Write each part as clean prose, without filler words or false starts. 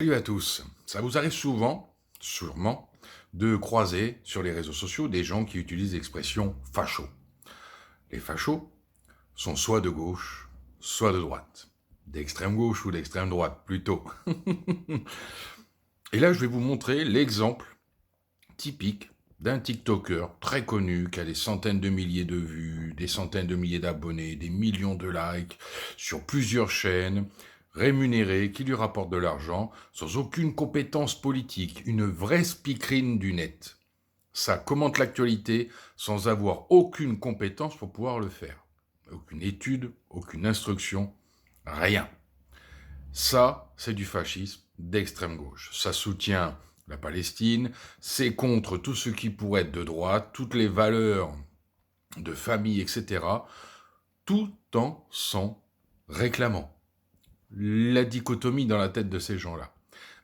Salut à tous. Ça vous arrive souvent, sûrement, de croiser sur les réseaux sociaux des gens qui utilisent l'expression facho. Les fachos sont soit de gauche, soit de droite. D'extrême gauche ou d'extrême droite, plutôt. Et là, je vais vous montrer l'exemple typique d'un TikToker très connu qui a des centaines de milliers de vues, des centaines de milliers d'abonnés, des millions de likes sur plusieurs chaînes, rémunéré, qui lui rapporte de l'argent, sans aucune compétence politique, une vraie speakerine du net. Ça commente l'actualité sans avoir aucune compétence pour pouvoir le faire. Aucune étude, aucune instruction, rien. Ça, c'est du fascisme d'extrême gauche. Ça soutient la Palestine, c'est contre tout ce qui pourrait être de droite, toutes les valeurs de famille, etc., tout en s'en réclamant. La dichotomie dans la tête de ces gens-là,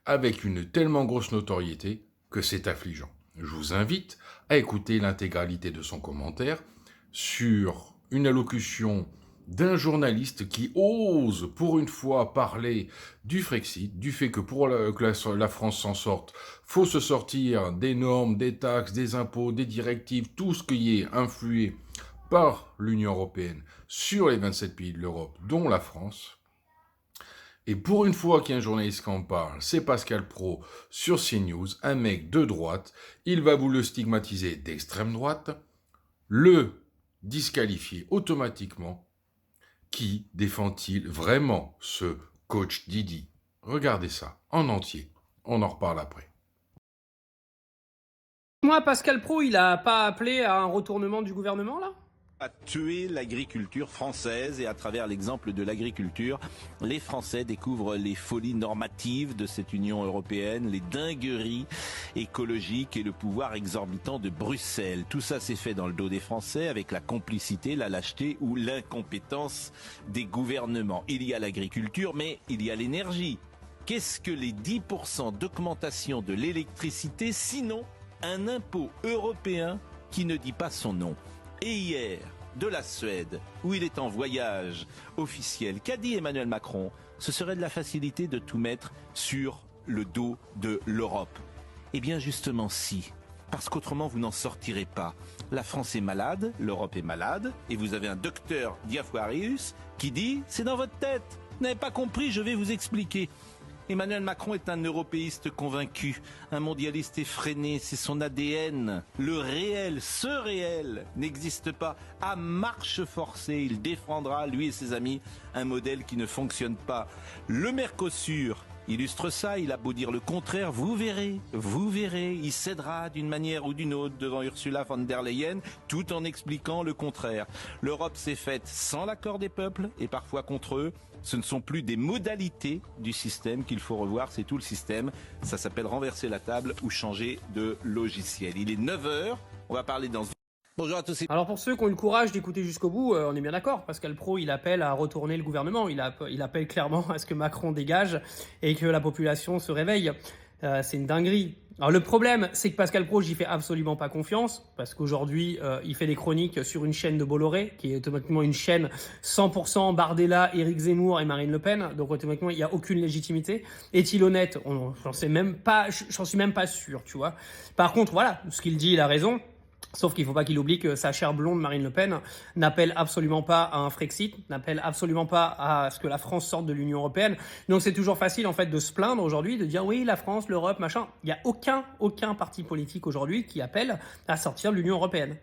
avec une tellement grosse notoriété que c'est affligeant. Je vous invite à écouter l'intégralité de son commentaire sur une allocution d'un journaliste qui ose pour une fois parler du Frexit, du fait que pour que la France s'en sorte, faut se sortir des normes, des taxes, des impôts, des directives, tout ce qui est influé par l'Union européenne sur les 27 pays de l'Europe, dont la France. Et pour une fois qu'il y a un journaliste qui en parle, c'est Pascal Praud sur CNews, un mec de droite. Il va vous le stigmatiser d'extrême droite, le disqualifier automatiquement. Qui défend-il vraiment, ce coach Didi? Regardez ça en entier. On en reparle après. Moi, Pascal Praud, il a pas appelé à un retournement du gouvernement, là? À tuer l'agriculture française et à travers l'exemple de l'agriculture, les Français découvrent les folies normatives de cette Union européenne, les dingueries écologiques et le pouvoir exorbitant de Bruxelles. Tout ça s'est fait dans le dos des Français avec la complicité, la lâcheté ou l'incompétence des gouvernements. Il y a l'agriculture, mais il y a l'énergie. Qu'est-ce que les 10% d'augmentation de l'électricité, sinon un impôt européen qui ne dit pas son nom? Et hier, de la Suède, où il est en voyage officiel, qu'a dit Emmanuel Macron? Ce serait de la facilité de tout mettre sur le dos de l'Europe. Eh bien justement si, parce qu'autrement vous n'en sortirez pas. La France est malade, l'Europe est malade, et vous avez un docteur Diafoirus qui dit « c'est dans votre tête, vous n'avez pas compris, je vais vous expliquer ». Emmanuel Macron est un européiste convaincu, un mondialiste effréné, c'est son ADN. Le réel, ce réel, n'existe pas. À marche forcée, il défendra, lui et ses amis, un modèle qui ne fonctionne pas. Le Mercosur illustre ça, il a beau dire le contraire, vous verrez, il cédera d'une manière ou d'une autre devant Ursula von der Leyen, tout en expliquant le contraire. L'Europe s'est faite sans l'accord des peuples et parfois contre eux. Ce ne sont plus des modalités du système qu'il faut revoir, c'est tout le système. Ça s'appelle renverser la table ou changer de logiciel. Il est 9h, on va parler dans... Bonjour à tous. Alors pour ceux qui ont eu le courage d'écouter jusqu'au bout, on est bien d'accord. Pascal Praud, il appelle à retourner le gouvernement. Il appelle clairement à ce que Macron dégage et que la population se réveille. C'est une dinguerie. Alors le problème, c'est que Pascal Praud, j'y fais absolument pas confiance, parce qu'aujourd'hui, il fait des chroniques sur une chaîne de Bolloré, qui est automatiquement une chaîne 100% Bardella, Éric Zemmour et Marine Le Pen, donc automatiquement, il n'y a aucune légitimité. Est-il honnête? J'en suis même pas sûr, tu vois. Par contre, voilà, ce qu'il dit, il a raison. Sauf qu'il ne faut pas qu'il oublie que sa chère blonde Marine Le Pen n'appelle absolument pas à un Frexit, n'appelle absolument pas à ce que la France sorte de l'Union européenne. Donc c'est toujours facile en fait de se plaindre aujourd'hui, de dire oui la France, l'Europe, machin. Il n'y a aucun parti politique aujourd'hui qui appelle à sortir de l'Union européenne.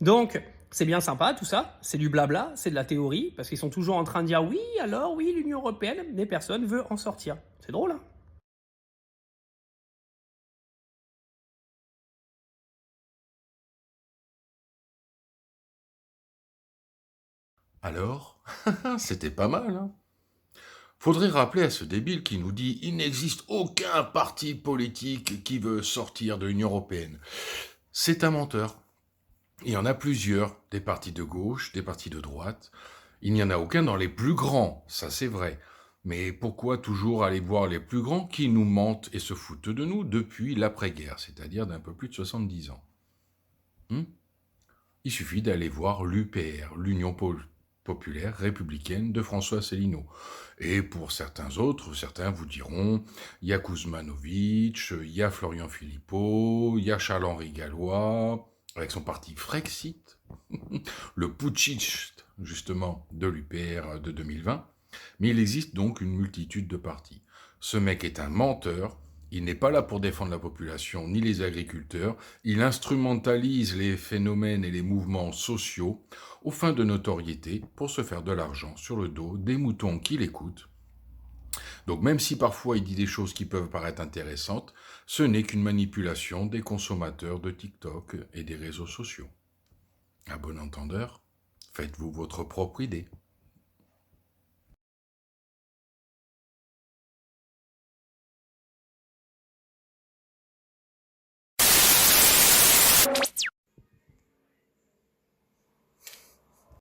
Donc, c'est bien sympa tout ça, c'est du blabla, c'est de la théorie, parce qu'ils sont toujours en train de dire oui, alors oui, l'Union européenne, mais personne ne veut en sortir. C'est drôle, hein? Alors, c'était pas mal, hein? Faudrait rappeler à ce débile qui nous dit il n'existe aucun parti politique qui veut sortir de l'Union européenne. C'est un menteur. Il y en a plusieurs, des partis de gauche, des partis de droite. Il n'y en a aucun dans les plus grands, ça c'est vrai. Mais pourquoi toujours aller voir les plus grands qui nous mentent et se foutent de nous depuis l'après-guerre, c'est-à-dire d'un peu plus de 70 ans? Il suffit d'aller voir l'UPR, Populaire Républicaine de François Asselineau. Et pour certains autres, certains vous diront, il y a Kuzmanovic, il y a Florian Philippot, il y a Charles-Henri Gallois, avec son parti Frexit, le putschiste, justement, de l'UPR de 2020. Mais il existe donc une multitude de partis. Ce mec est un menteur. Il n'est pas là pour défendre la population ni les agriculteurs. Il instrumentalise les phénomènes et les mouvements sociaux aux fins de notoriété pour se faire de l'argent sur le dos des moutons qui l'écoutent. Donc même si parfois il dit des choses qui peuvent paraître intéressantes, ce n'est qu'une manipulation des consommateurs de TikTok et des réseaux sociaux. À bon entendeur, faites-vous votre propre idée.